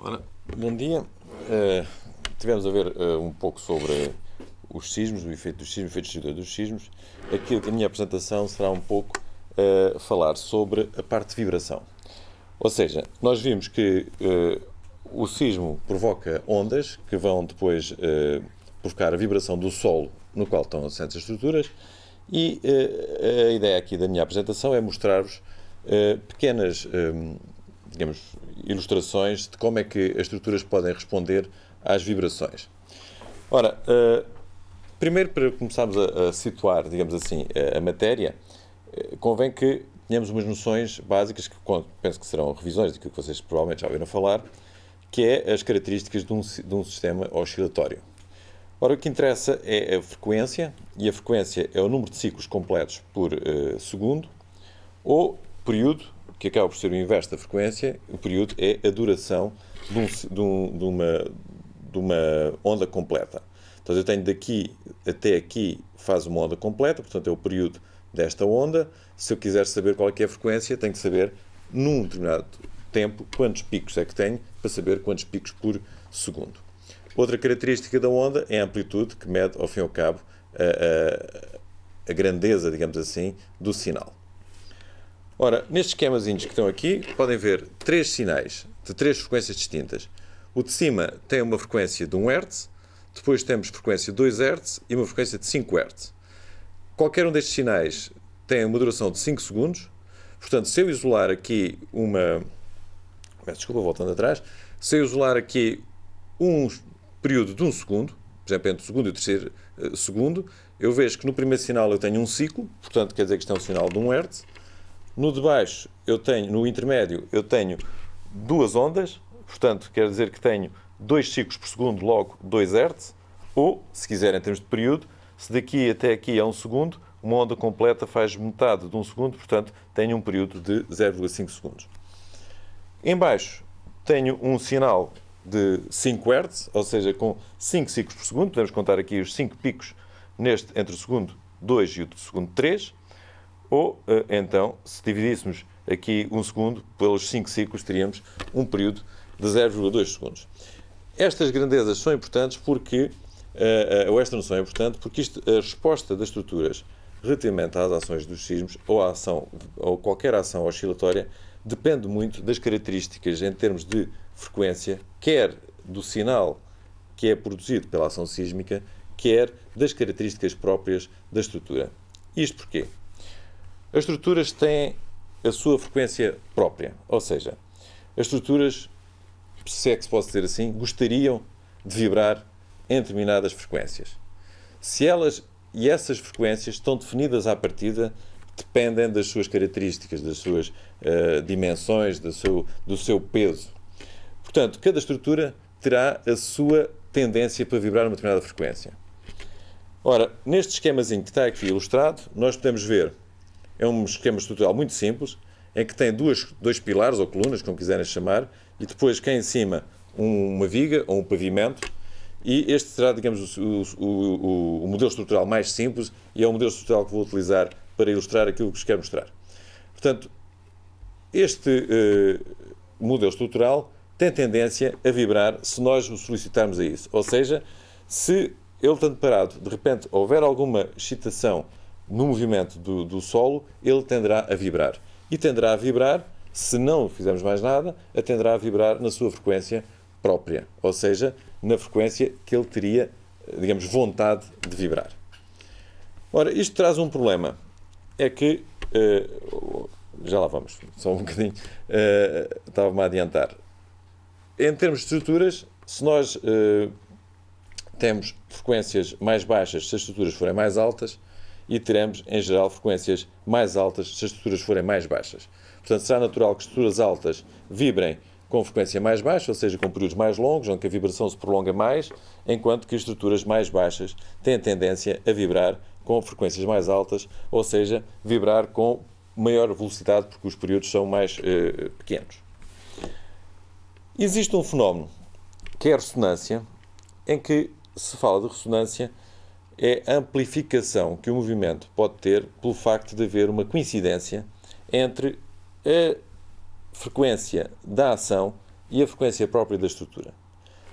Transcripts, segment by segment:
Ora, bom dia. Tivemos a ver um pouco sobre os sismos, o efeito dos sismos, o efeito exterior dos sismos. Aquilo que a minha apresentação será um pouco falar sobre a parte de vibração. Ou seja, nós vimos que o sismo provoca ondas que vão depois provocar a vibração do solo no qual estão assentes as estruturas e a ideia aqui da minha apresentação é mostrar-vos pequenas digamos, ilustrações de como é que as estruturas podem responder às vibrações. Ora, primeiro, para começarmos a situar, digamos assim, a matéria, convém que tenhamos umas noções básicas, que penso que serão revisões daquilo que vocês provavelmente já ouviram falar, que é as características de um sistema oscilatório. Ora, o que interessa é a frequência, e a frequência é o número de ciclos completos por segundo, ou período, que acaba por ser o inverso da frequência. O período é a duração de uma onda completa. Então, eu tenho daqui até aqui faz uma onda completa, portanto, é o período desta onda. Se eu quiser saber qual é que é a frequência, tenho que saber, num determinado tempo, quantos picos é que tenho, para saber quantos picos por segundo. Outra característica da onda é a amplitude, que mede, ao fim e ao cabo, a grandeza, digamos assim, do sinal. Ora, nestes esquemazinhos que estão aqui, podem ver três sinais de três frequências distintas. O de cima tem uma frequência de 1 Hz, depois temos frequência de 2 Hz e uma frequência de 5 Hz. Qualquer um destes sinais tem uma duração de 5 segundos, portanto, se eu isolar aqui voltando atrás, se eu isolar aqui um período de 1 segundo, por exemplo, entre o segundo e o terceiro segundo, eu vejo que no primeiro sinal eu tenho um ciclo, portanto, quer dizer que isto é um sinal de 1 Hz. No de baixo, no intermédio, eu tenho duas ondas, portanto, quer dizer que tenho 2 ciclos por segundo, logo 2 Hz, ou, se quiser, em termos de período, se daqui até aqui é 1 segundo, uma onda completa faz metade de 1 segundo, portanto, tenho um período de 0,5 segundos. Em baixo, tenho um sinal de 5 Hz, ou seja, com 5 ciclos por segundo, podemos contar aqui os 5 picos entre o segundo 2 e o segundo 3, ou, então, se dividíssemos aqui 1 segundo pelos 5 ciclos, teríamos um período de 0,2 segundos. Estas grandezas são importantes porque, ou esta noção é importante, porque a resposta das estruturas relativamente às ações dos sismos, ou qualquer ação oscilatória, depende muito das características em termos de frequência, quer do sinal que é produzido pela ação sísmica, quer das características próprias da estrutura. Isto porquê? As estruturas têm a sua frequência própria, ou seja, as estruturas, se é que se pode dizer assim, gostariam de vibrar em determinadas frequências. E essas frequências estão definidas à partida, dependem das suas características, das suas dimensões, do seu peso. Portanto, cada estrutura terá a sua tendência para vibrar a uma determinada frequência. Ora, neste esquemazinho que está aqui ilustrado, nós podemos ver. É um esquema estrutural muito simples, em que tem dois pilares, ou colunas, como quiserem chamar, e depois cá em cima uma viga ou um pavimento, e este será, digamos, o modelo estrutural mais simples, e é o modelo estrutural que vou utilizar para ilustrar aquilo que vos quero mostrar. Portanto, este modelo estrutural tem tendência a vibrar se nós o solicitarmos a isso. Ou seja, se ele estando parado, de repente houver alguma excitação no movimento do solo, ele tenderá a vibrar. E tenderá a vibrar, se não fizermos mais nada, tenderá a vibrar na sua frequência própria. Ou seja, na frequência que ele teria, digamos, vontade de vibrar. Ora, isto traz um problema. É que, já lá vamos, só um bocadinho, estava-me a adiantar. Em termos de estruturas, se nós temos frequências mais baixas, se as estruturas forem mais altas, e teremos, em geral, frequências mais altas se as estruturas forem mais baixas. Portanto, será natural que estruturas altas vibrem com frequência mais baixa, ou seja, com períodos mais longos, onde a vibração se prolonga mais, enquanto que as estruturas mais baixas têm tendência a vibrar com frequências mais altas, ou seja, vibrar com maior velocidade, porque os períodos são mais pequenos. Existe um fenómeno, que é a ressonância, em que se fala de ressonância, é a amplificação que o movimento pode ter pelo facto de haver uma coincidência entre a frequência da ação e a frequência própria da estrutura.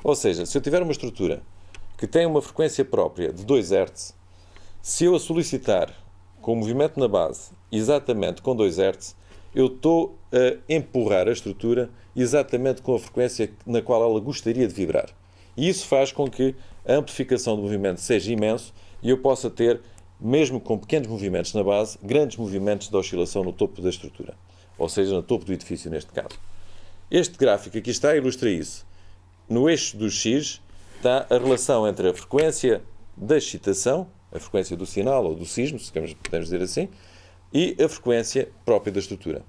Ou seja, se eu tiver uma estrutura que tem uma frequência própria de 2 Hz, se eu a solicitar com o movimento na base exatamente com 2 Hz, eu estou a empurrar a estrutura exatamente com a frequência na qual ela gostaria de vibrar. E isso faz com que a amplificação do movimento seja imenso e eu possa ter, mesmo com pequenos movimentos na base, grandes movimentos de oscilação no topo da estrutura. Ou seja, no topo do edifício, neste caso. Este gráfico aqui está ilustra isso. No eixo do X está a relação entre a frequência da excitação, a frequência do sinal ou do sismo, se podemos dizer assim, e a frequência própria da estrutura.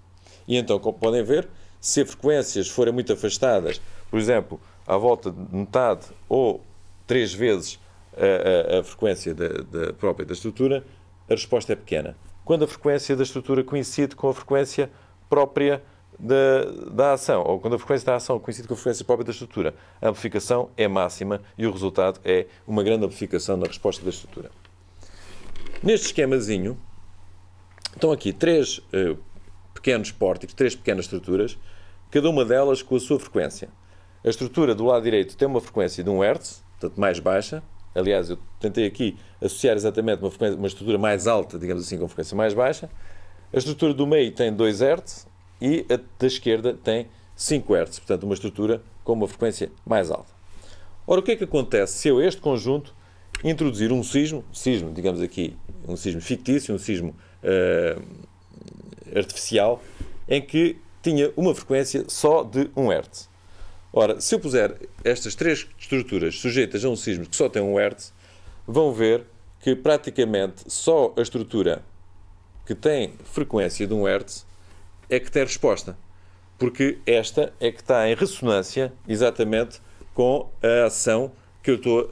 E então, como podem ver, se as frequências forem muito afastadas, por exemplo, à volta de metade ou 3 vezes a frequência própria da estrutura, a resposta é pequena. Quando a frequência da estrutura coincide com a frequência própria da ação, ou quando a frequência da ação coincide com a frequência própria da estrutura, a amplificação é máxima e o resultado é uma grande amplificação na resposta da estrutura. Neste esquemazinho, estão aqui 3 pequenos pórticos, 3 pequenas estruturas, cada uma delas com a sua frequência. A estrutura do lado direito tem uma frequência de 1 Hz, portanto mais baixa. Aliás, eu tentei aqui associar exatamente uma estrutura mais alta, digamos assim, com frequência mais baixa. A estrutura do meio tem 2 Hz e a da esquerda tem 5 Hz, portanto uma estrutura com uma frequência mais alta. Ora, o que é que acontece se eu, este conjunto, introduzir um sismo, digamos aqui, um sismo fictício, um sismo artificial, em que tinha uma frequência só de 1 Hz. Ora, se eu puser estas 3 estruturas sujeitas a um sismo que só tem 1 Hz, vão ver que praticamente só a estrutura que tem frequência de 1 Hz é que tem resposta. Porque esta é que está em ressonância exatamente com a ação que eu estou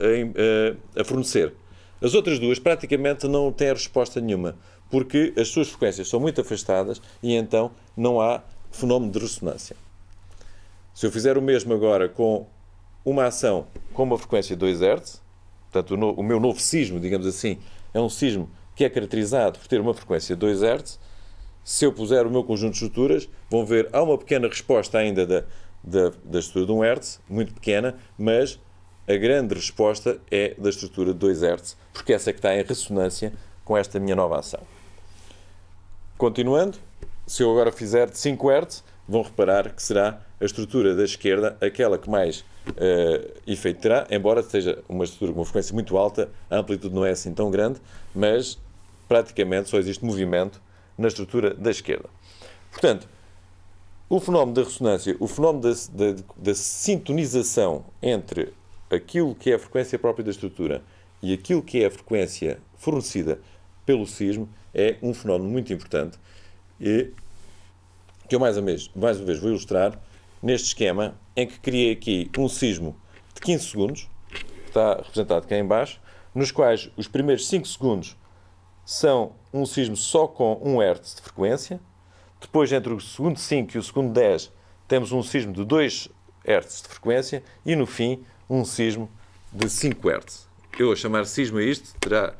a fornecer. As outras duas praticamente não têm resposta nenhuma, porque as suas frequências são muito afastadas e então não há fenómeno de ressonância. Se eu fizer o mesmo agora com uma ação com uma frequência de 2 Hz, portanto o meu novo sismo, digamos assim, é um sismo que é caracterizado por ter uma frequência de 2 Hz, se eu puser o meu conjunto de estruturas, vão ver, há uma pequena resposta ainda da estrutura de 1 Hz, muito pequena, mas a grande resposta é da estrutura de 2 Hz, porque essa é que está em ressonância com esta minha nova ação. Continuando, se eu agora fizer de 5 Hz, vão reparar que será a estrutura da esquerda aquela que mais efeito terá, embora seja uma estrutura com uma frequência muito alta, a amplitude não é assim tão grande, mas praticamente só existe movimento na estrutura da esquerda. Portanto, o fenómeno da ressonância, o fenómeno da sintonização entre aquilo que é a frequência própria da estrutura e aquilo que é a frequência fornecida pelo sismo é um fenómeno muito importante e que eu mais uma vez vou ilustrar neste esquema em que criei aqui um sismo de 15 segundos, que está representado cá em baixo, nos quais os primeiros 5 segundos são um sismo só com 1 Hz de frequência. Depois, entre o segundo 5 e o segundo 10, temos um sismo de 2 Hz de frequência e, no fim, um sismo de 5 Hz. Eu a chamar sismo a isto terá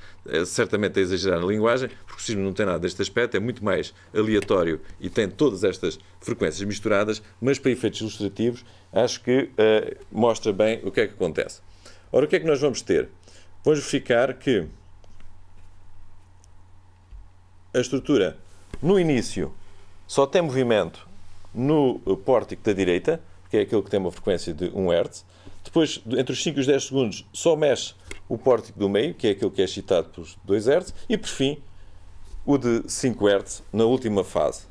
certamente a exagerar na linguagem, porque o sismo não tem nada deste aspecto, é muito mais aleatório e tem todas estas frequências misturadas, mas para efeitos ilustrativos acho que mostra bem o que é que acontece. Ora, o que é que nós vamos ter? Vamos verificar que a estrutura, no início, só tem movimento no pórtico da direita, que é aquele que tem uma frequência de 1 Hz. Depois, entre os 5 e os 10 segundos, só mexe o pórtico do meio, que é aquele que é excitado por 2 Hz. E, por fim, o de 5 Hz na última fase.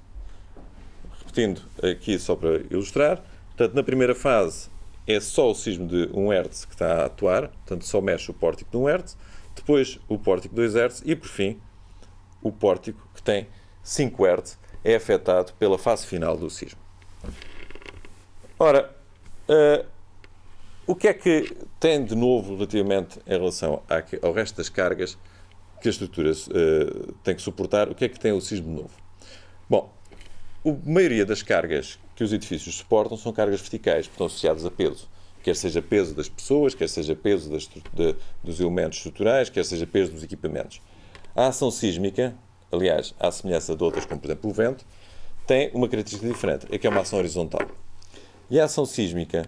Repetindo aqui só para ilustrar. Portanto, na primeira fase é só o sismo de 1 Hz que está a atuar. Portanto, só mexe o pórtico de 1 Hz. Depois, o pórtico de 2 Hz. E, por fim, o pórtico que tem 5 Hz é afetado pela fase final do sismo. Ora, o que é que tem de novo relativamente em relação ao resto das cargas que a estrutura tem que suportar? O que é que tem o sismo novo? Bom, a maioria das cargas que os edifícios suportam são cargas verticais, que estão associadas a peso. Quer seja peso das pessoas, quer seja peso dos elementos estruturais, quer seja peso dos equipamentos. A ação sísmica, aliás, à semelhança de outras, como por exemplo o vento, tem uma característica diferente, é que é uma ação horizontal. E a ação sísmica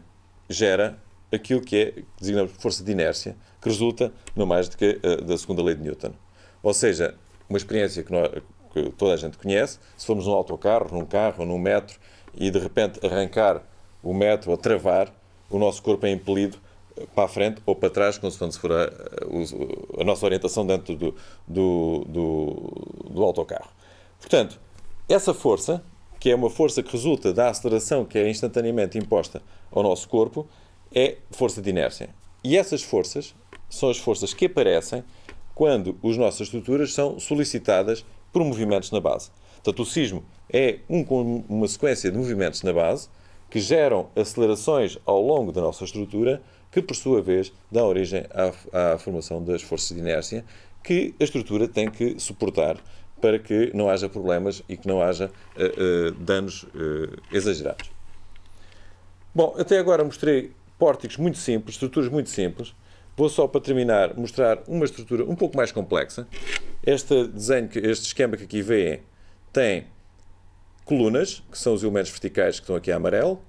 gera aquilo que é, designamos força de inércia, que resulta no mais do que da segunda lei de Newton. Ou seja, uma experiência que toda a gente conhece, se formos num autocarro, num carro ou num metro, e de repente arrancar o metro ou travar, o nosso corpo é impelido para a frente ou para trás, consoante for a nossa orientação dentro do autocarro. Portanto, essa força, que é uma força que resulta da aceleração que é instantaneamente imposta ao nosso corpo, é força de inércia. E essas forças são as forças que aparecem quando as nossas estruturas são solicitadas por movimentos na base. Portanto, o sismo é uma sequência de movimentos na base que geram acelerações ao longo da nossa estrutura que, por sua vez, dão origem à formação das forças de inércia que a estrutura tem que suportar para que não haja problemas e que não haja danos exagerados. Bom, até agora mostrei pórticos muito simples, estruturas muito simples. Vou só, para terminar, mostrar uma estrutura um pouco mais complexa. Este esquema que aqui vêem tem colunas, que são os elementos verticais que estão aqui a amarelo,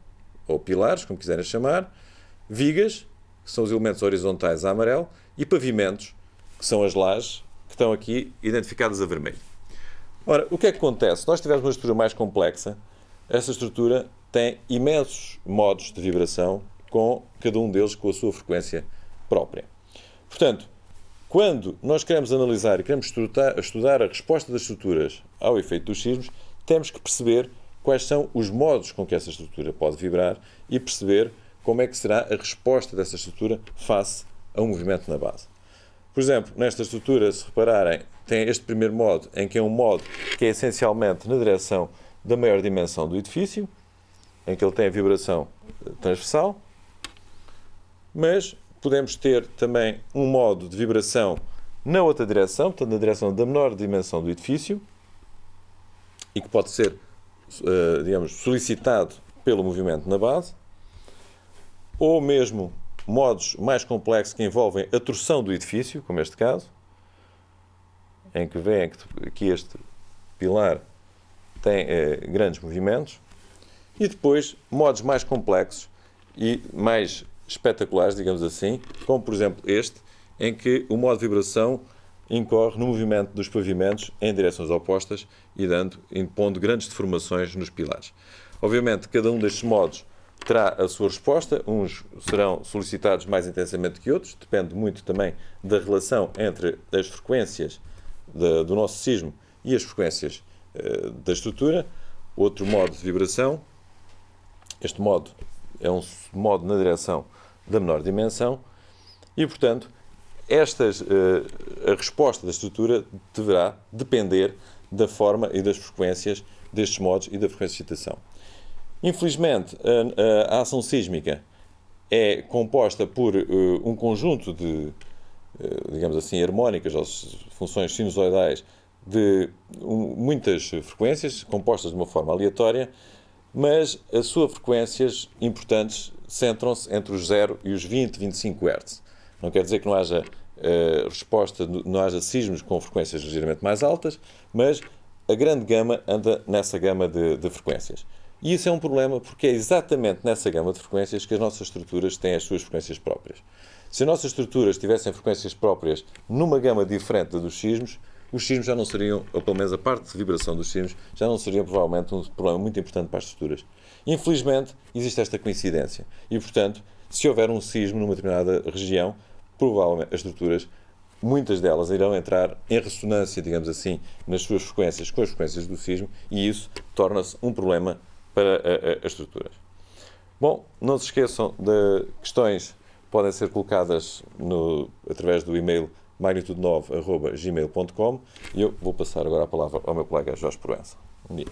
ou pilares, como quiserem chamar, vigas, que são os elementos horizontais a amarelo, e pavimentos, que são as lajes, que estão aqui identificadas a vermelho. Ora, o que é que acontece? Se nós tivermos uma estrutura mais complexa, essa estrutura tem imensos modos de vibração, com cada um deles com a sua frequência própria. Portanto, quando nós queremos analisar e queremos estudar a resposta das estruturas ao efeito dos sismos, temos que perceber quais são os modos com que essa estrutura pode vibrar e perceber como é que será a resposta dessa estrutura face a um movimento na base. Por exemplo, nesta estrutura, se repararem, tem este primeiro modo, em que é um modo que é essencialmente na direção da maior dimensão do edifício, em que ele tem a vibração transversal, mas podemos ter também um modo de vibração na outra direção, portanto, na direção da menor dimensão do edifício, e que pode ser, digamos, solicitado pelo movimento na base, ou mesmo modos mais complexos que envolvem a torção do edifício, como este caso, em que veem que aqui este pilar tem grandes movimentos, e depois modos mais complexos e mais espetaculares, digamos assim, como por exemplo este, em que o modo de vibração incorre no movimento dos pavimentos em direções opostas e impondo grandes deformações nos pilares. Obviamente, cada um destes modos terá a sua resposta, uns serão solicitados mais intensamente que outros, depende muito também da relação entre as frequências do nosso sismo e as frequências da estrutura. Outro modo de vibração, este modo é um modo na direção da menor dimensão e, portanto, a resposta da estrutura deverá depender da forma e das frequências destes modos e da frequência de excitação. Infelizmente, a ação sísmica é composta por um conjunto de, digamos assim, harmónicas ou funções sinusoidais de muitas frequências, compostas de uma forma aleatória, mas as suas frequências importantes centram-se entre os 0 e os 20, 25 Hz. Não quer dizer que não haja resposta, não haja sismos com frequências ligeiramente mais altas, mas a grande gama anda nessa gama de frequências. E isso é um problema porque é exatamente nessa gama de frequências que as nossas estruturas têm as suas frequências próprias. Se as nossas estruturas tivessem frequências próprias numa gama diferente da dos sismos, os sismos já não seriam, ou pelo menos a parte de vibração dos sismos, já não seria provavelmente um problema muito importante para as estruturas. Infelizmente, existe esta coincidência. E, portanto, se houver um sismo numa determinada região, provavelmente as estruturas, muitas delas irão entrar em ressonância, digamos assim, nas suas frequências com as frequências do sismo, e isso torna-se um problema para as estruturas. Bom, não se esqueçam de questões podem ser colocadas através do e-mail magnitude9@gmail.com e eu vou passar agora a palavra ao meu colega Jorge Proença. Um dia.